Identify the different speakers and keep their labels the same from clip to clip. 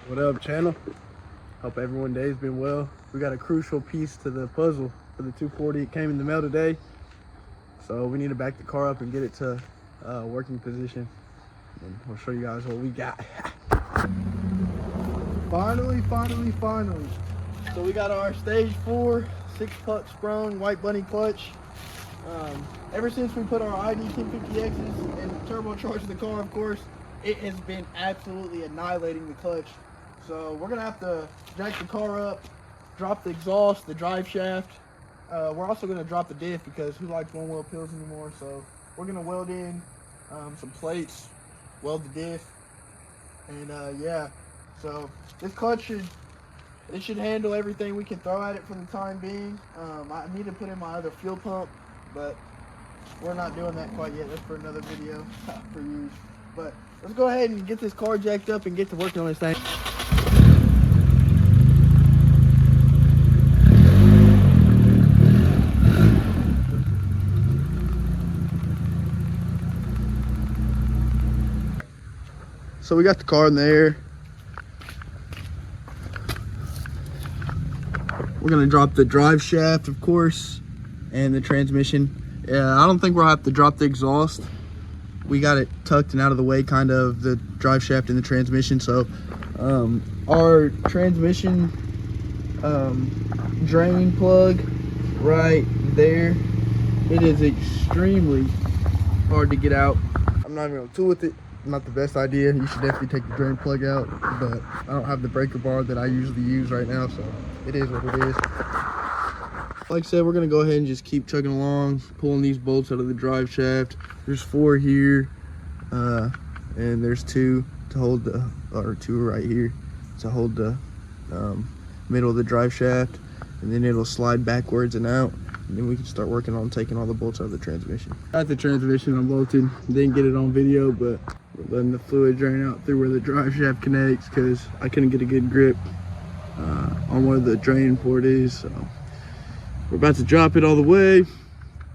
Speaker 1: What up, channel? Hope everyone's day's been well. We got a crucial piece to the puzzle for the 240. It came in the mail today, so we need to back the car up and get it to working position, and we'll show you guys what we got. Finally. So we got our stage 4 6-puck sprung white bunny clutch. Ever since we put our ID 1050Xs and turbocharged the car, of course, it has been absolutely annihilating the clutch. So we're gonna have to jack the car up, drop the exhaust, the drive shaft. We're also gonna drop the diff because who likes one wheel pills anymore? So we're gonna weld in some plates, weld the diff, and yeah. So this clutch should handle everything we can throw at it for the time being. I need to put in my other fuel pump, but we're not doing that quite yet. That's for another video for you. But let's go ahead and get this car jacked up and get to working on this thing. So we got the car in the air. We're gonna drop the drive shaft, of course, and the transmission. I don't think we'll have to drop the exhaust. We got it tucked and out of the way, kind of, the drive shaft and the transmission. So our transmission drain plug right there, it is extremely hard to get out. I'm not even gonna tool with it. Not the best idea. You should definitely take the drain plug out, but I don't have the breaker bar that I usually use right now, so it is what it is. Like I said, we're gonna go ahead and just keep chugging along, pulling these bolts out of the drive shaft. There's 4 here, and there's 2 to hold the, or 2 right here to hold the middle of the drive shaft, and then it'll slide backwards and out, and then we can start working on taking all the bolts out of the transmission. Got the transmission unbolted. Didn't get it on video, but we're letting the fluid drain out through where the drive shaft connects because I couldn't get a good grip on where the drain port is. So we're about to drop it all the way,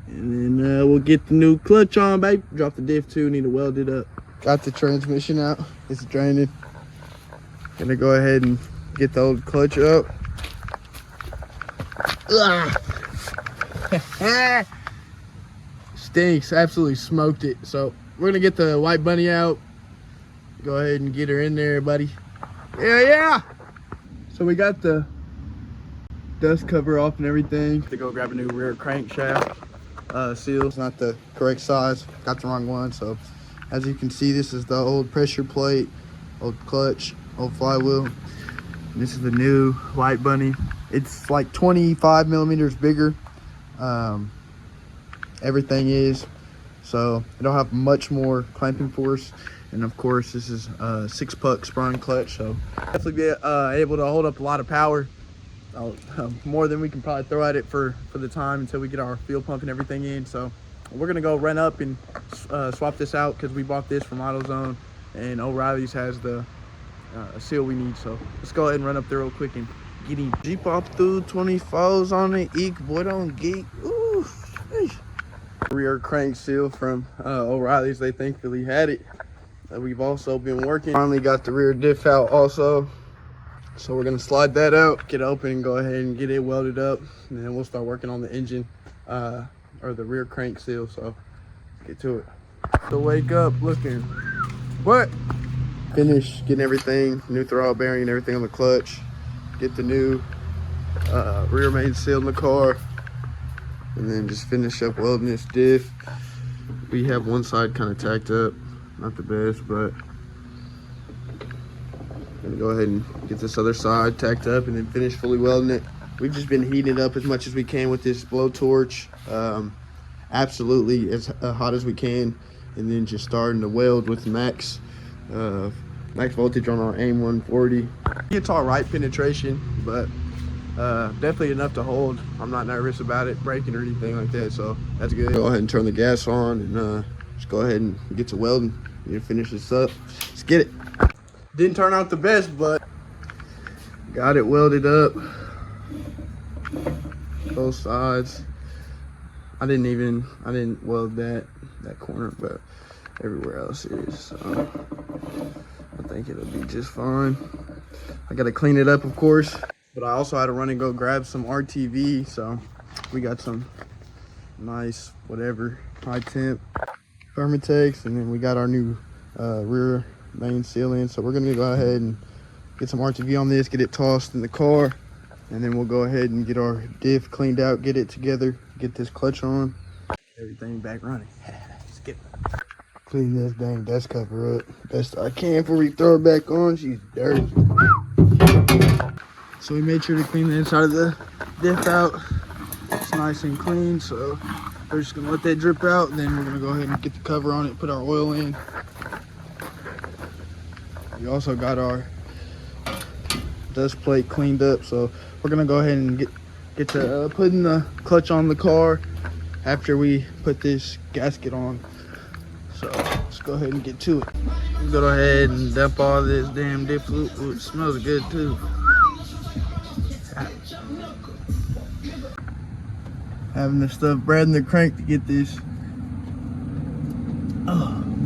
Speaker 1: and then we'll get the new clutch on, babe. Drop the diff too, need to weld it up. Got the transmission out, it's draining. Gonna go ahead and get the old clutch up. Stinks, absolutely smoked it. So we're gonna get the white bunny out. Go ahead and get her in there, buddy. Yeah. So we got the dust cover off and everything. To go grab a new rear crankshaft seal. It's not the correct size, got the wrong one. So as you can see, this is the old pressure plate, old clutch, old flywheel. And this is the new white bunny. It's like 25 millimeters bigger. Everything is, so it'll have much more clamping force. And of course, this is a 6-puck sprung clutch, so definitely be able to hold up a lot of power. More than we can probably throw at it for the time until we get our fuel pump and everything in. So we're gonna go run up and swap this out because we bought this from AutoZone, and O'Reilly's has the seal we need. So let's go ahead and run up there real quick and get him. Jeep up through 24s on it. Eek, boy, don't geek. Ooh, sheesh. Rear crank seal from O'Reilly's. They thankfully had it. We've also been working. Finally got the rear diff out also. So we're gonna slide that out, get it open, and go ahead and get it welded up, and then we'll start working on the engine or the rear crank seal. So let's get to it. So wake up looking what? Finish getting everything, new throttle bearing and everything on the clutch. Get the new rear main seal in the car, and then just finish up welding this diff. We have one side kind of tacked up, not the best, but gonna go ahead and get this other side tacked up and then finish fully welding it. We've just been heating it up as much as we can with this blowtorch, absolutely as hot as we can, and then just starting to weld with max voltage on our AIM 140. It's all right penetration, but definitely enough to hold. I'm not nervous about it breaking or anything like that, so that's good. Go ahead and turn the gas on and just go ahead and get to welding. Need to finish this up. Let's get it. Didn't turn out the best, but got it welded up. Both sides. I didn't weld that corner, but everywhere else is. So I think it'll be just fine. I gotta clean it up, of course. But I also had to run and go grab some RTV. So we got some nice, whatever, high temp Thermatex, and then we got our new rear main sealant. So we're gonna go ahead and get some RTV on this, get it tossed in the car, and then we'll go ahead and get our diff cleaned out, get it together, get this clutch on, everything back running. Skip. Clean this dang dust cover up best I can before we throw it back on. She's dirty. So we made sure to clean the inside of the diff out. It's nice and clean, so we're just gonna let that drip out, and then we're gonna go ahead and get the cover on it, put our oil in. We also got our dust plate cleaned up, so we're gonna go ahead and get to putting the clutch on the car after we put this gasket on. So let's go ahead and get to it. We'll go ahead and dump all this damn diff fluid. Ooh, it smells good too. Having the stuff bred in the crank to get this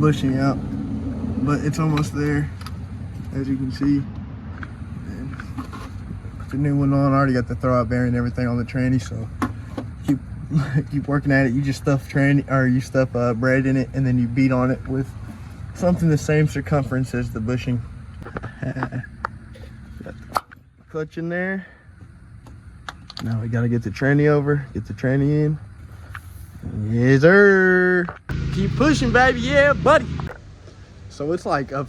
Speaker 1: bushing out, but it's almost there, as you can see. And put the new one on. I already got the throwout bearing and everything on the tranny, so keep working at it. You just stuff bread in it, and then you beat on it with something the same circumference as the bushing. Got the clutch in there. Now we gotta get the tranny over, get the tranny in. Yes, sir. Keep pushing, baby. Yeah, buddy. So it's like a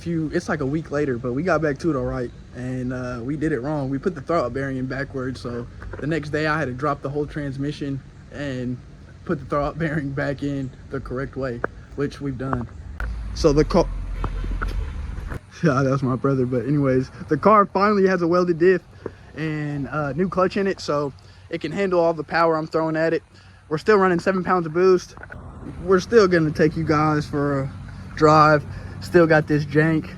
Speaker 1: week later, but we got back to it all right, and we did it wrong. We put the throwout bearing in backwards, so the next day I had to drop the whole transmission and put the throwout bearing back in the correct way, which we've done. So the car, yeah, that's my brother. But anyways, the car finally has a welded diff and new clutch in it, so it can handle all the power I'm throwing at it. We're still running 7 pounds of boost. We're still gonna take you guys for a drive. Still got this jank.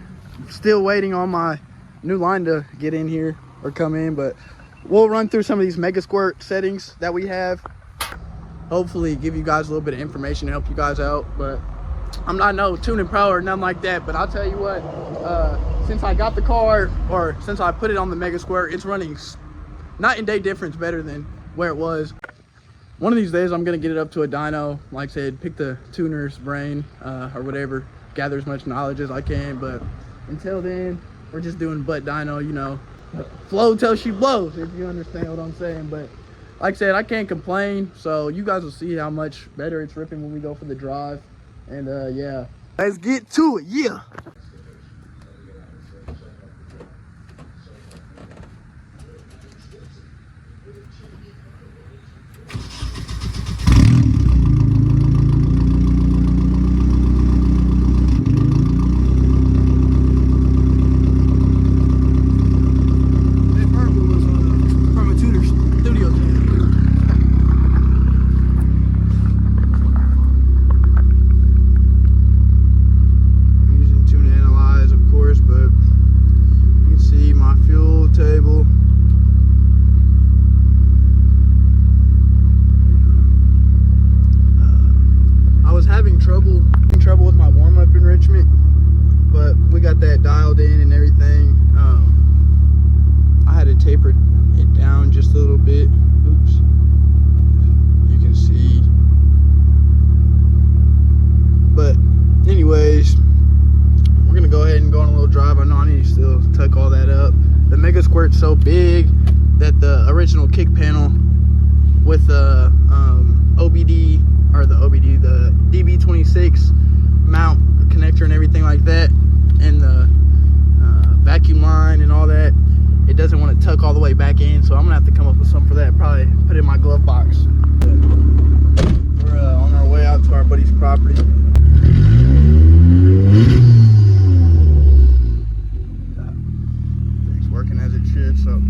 Speaker 1: Still waiting on my new line to get in here or come in, but we'll run through some of these mega squirt settings that we have. Hopefully give you guys a little bit of information to help you guys out. But I'm not no tuning pro or nothing like that, but I'll tell you what, since I got the car, or since I put it on the mega squirt, it's running night and day difference better than where it was. One of these days I'm gonna get it up to a dyno, like I said, pick the tuner's brain or whatever, gather as much knowledge as I can. But until then, we're just doing butt dyno, you know, flow till she blows, if you understand what I'm saying. But like I said, I can't complain, so you guys will see how much better it's ripping when we go for the drive. And yeah, let's get to it. Yeah. Trouble with my warm-up enrichment, but we got that dialed in and everything. I had to taper it down just a little bit. Oops, you can see. But anyways, we're gonna go ahead and go on a little drive. I know I need to still tuck all that up. The mega squirt's so big that the original kick panel with the OBD, or the DB26 mount connector and everything like that, and the vacuum line and all that, it doesn't want to tuck all the way back in, so I'm gonna have to come up with something for that. Probably put it in my glove box. We're on our way out to our buddy's property. Things working as it should, so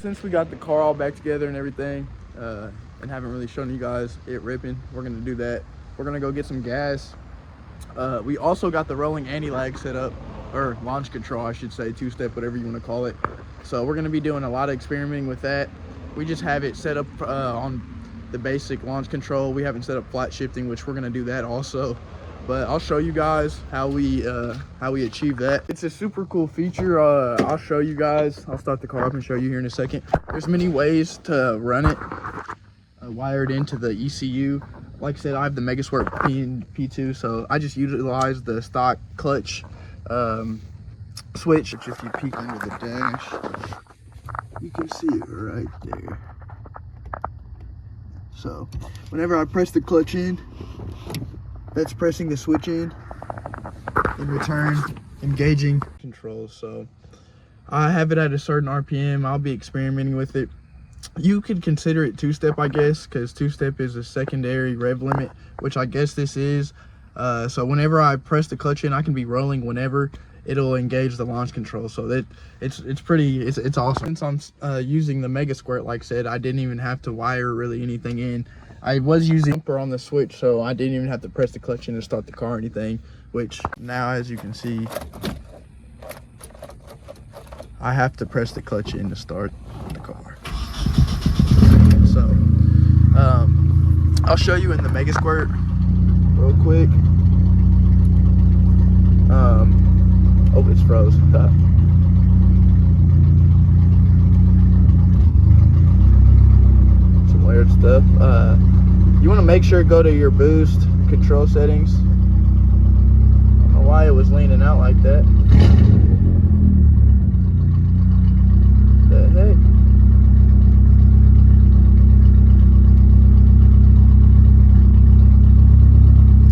Speaker 1: since we got the car all back together and everything, and haven't really shown you guys it ripping, we're gonna do that. We're gonna go get some gas. We also got the rolling anti-lag set up, or launch control, I should say, two-step, whatever you want to call it. So we're going to be doing a lot of experimenting with that. We just have it set up on the basic launch control. We haven't set up flat shifting, which we're going to do that also. But I'll show you guys how we achieve that. It's a super cool feature. I'll show you guys. I'll start the car up and show you here in a second. There's many ways to run it. Wired into the ECU. Like I said, I have the Megasquirt P2, so I just utilize the stock clutch switch. If you peek under the dash, you can see it right there. So whenever I press the clutch in, that's pressing the switch in return, engaging controls. So I have it at a certain RPM. I'll be experimenting with it. You could consider it two-step, I guess, because two-step is a secondary rev limit, which I guess this is. So whenever I press the clutch in, I can be rolling whenever. It'll engage the launch control. So that it's awesome. Since I'm using the Megasquirt, like I said, I didn't even have to wire really anything in. I was using bumper on the switch, so I didn't even have to press the clutch in to start the car or anything, which now, as you can see, I have to press the clutch in to start the car. So I'll show you in the Megasquirt real quick. Oh, it's froze. Some weird stuff. You want to make sure to go to your boost control settings. I don't know why it was leaning out like that. The heck?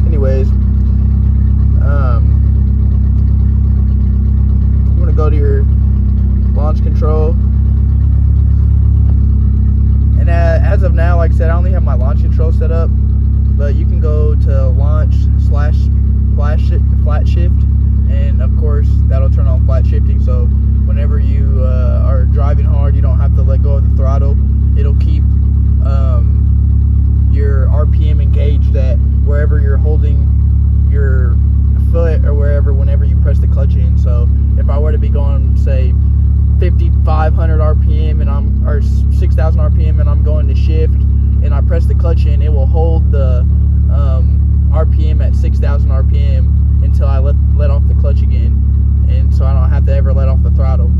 Speaker 1: Anyways, you want to go to your launch control, and as of now, like I said, I only have my launch control set up, but you can go to launch / flat shift, and of course that'll turn on flat shifting. So whenever you are driving hard, you don't have to let go of the throttle. It'll keep your RPM engaged at wherever you're holding your foot or wherever whenever you press the clutch in. So if I were to be going, say, 5,500 RPM and or 6,000 RPM and I'm going to shift and I press the clutch in, it will hold the RPM at 6,000 RPM until I let off the clutch again, and so I don't have to ever let off the throttle.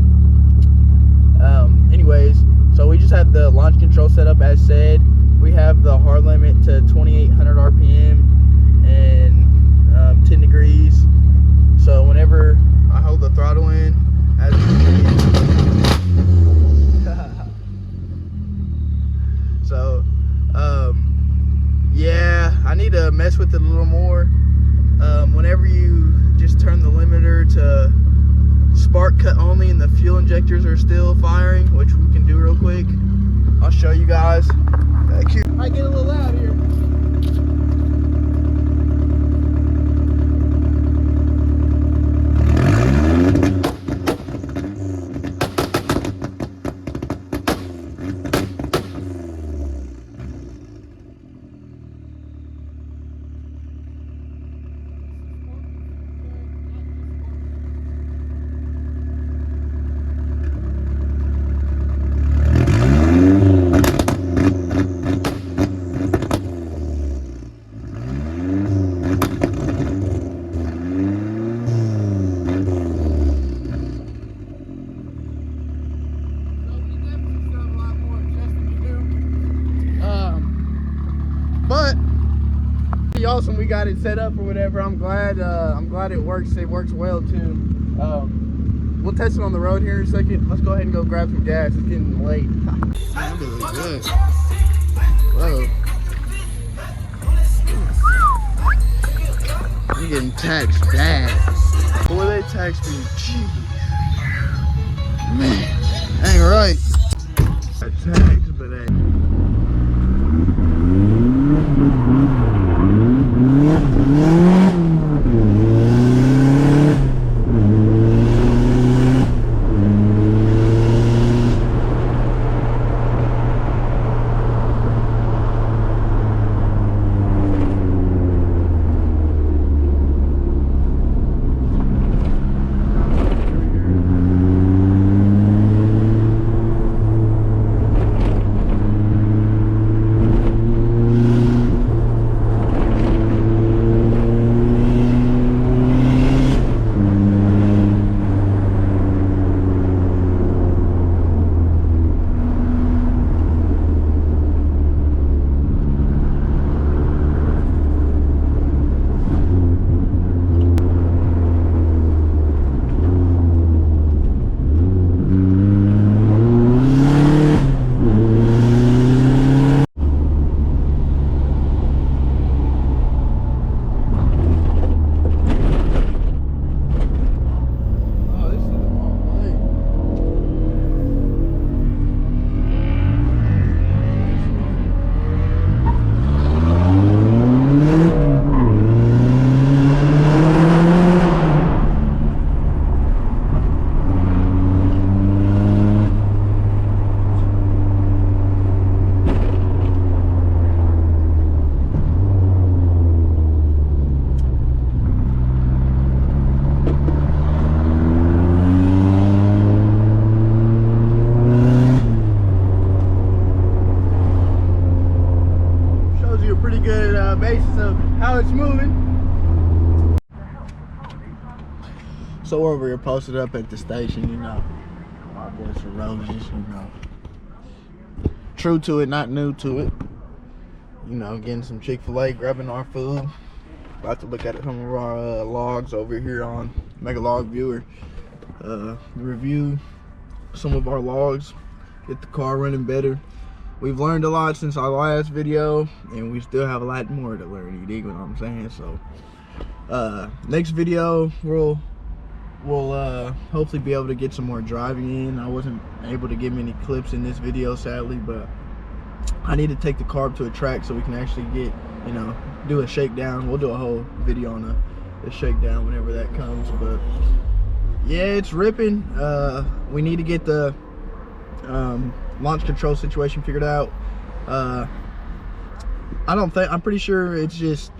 Speaker 1: Anyways, so we just have the launch control set up as said. We have the hard limit to 2,800 RPM and 10 degrees. So whenever I hold the throttle in, as you can see, so yeah, I need to mess with it a little more. Whenever you just turn the limiter to spark cut only and the fuel injectors are still firing, which we can do real quick, I'll show you guys. Thank you. I get a little loud here. Awesome, we got it set up or whatever. I'm glad it works. It works well too. We'll test it on the road here in a second. Let's go ahead and go grab some gas. It's getting late. I'm doing good. Whoa. I'm getting taxed bad. Boy, they taxed me. Jeez. Man, ain't right. I taxed, but ain't. sore over here posted up at the station, you know. My boy's ferocious, you know. True to it, not new to it. You know, getting some Chick-fil-A, grabbing our food. About to look at some of our logs over here on Mega Log Viewer. Review some of our logs, get the car running better. We've learned a lot since our last video, and we still have a lot more to learn. You dig what I'm saying? So, next video we'll hopefully be able to get some more driving in. I wasn't able to get many clips in this video, sadly, but I need to take the car up to a track so we can actually get, you know, do a shakedown. We'll do a whole video on the shakedown whenever that comes. But yeah, it's ripping. We need to get the launch control situation figured out. I'm pretty sure it's just,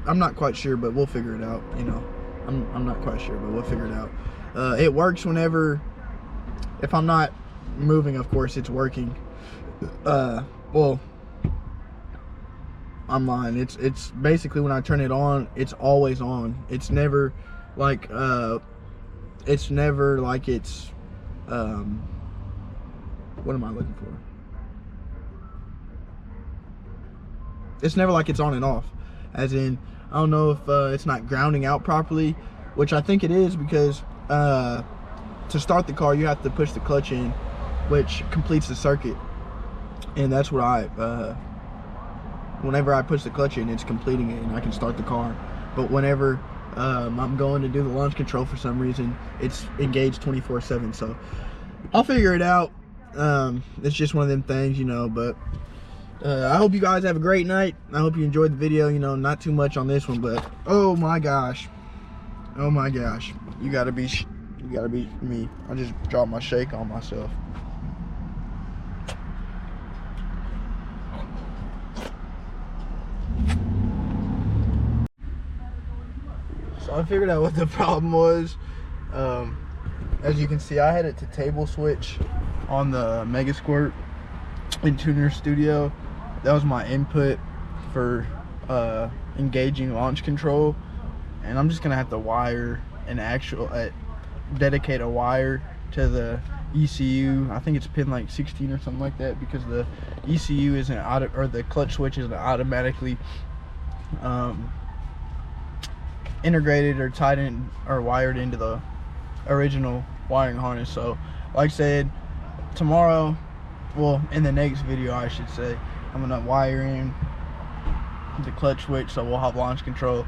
Speaker 1: I'm not quite sure, but we'll figure it out. You know, I'm not quite sure, but we'll figure it out. It works whenever, if I'm not moving, of course it's working. Well, I'm lying. It's basically when I turn it on, it's always on. It's never like it's what am I looking for? It's never like it's on and off. As in, I don't know if it's not grounding out properly, which I think it is, because to start the car you have to push the clutch in, which completes the circuit. And that's what whenever I push the clutch in, it's completing it and I can start the car. But whenever I'm going to do the launch control, for some reason it's engaged 24/7. So I'll figure it out. It's just one of them things, you know. But I hope you guys have a great night. I hope you enjoyed the video. You know, not too much on this one, but oh my gosh, you gotta be me. I just dropped my shake on myself. So I figured out what the problem was. As you can see, I had it to table switch on the Mega Squirt in Tuner Studio. That was my input for engaging launch control, and I'm just gonna have to wire an actual dedicate a wire to the ECU. I think it's pin like 16 or something like that, because the ECU isn't or the clutch switch isn't automatically integrated or tied in or wired into the original wiring harness. So like I said, tomorrow, well, in the next video I should say, I'm gonna wire in the clutch switch so we'll have launch control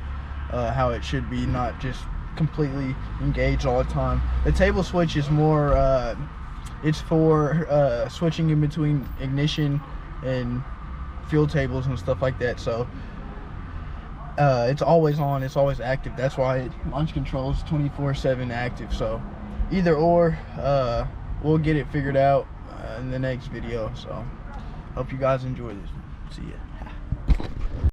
Speaker 1: how it should be, not just completely engaged all the time. The table switch is more it's for switching in between ignition and fuel tables and stuff like that. So it's always on, it's always active. That's why launch control is 24/7 active. So either or, we'll get it figured out in the next video. So hope you guys enjoy this. See ya.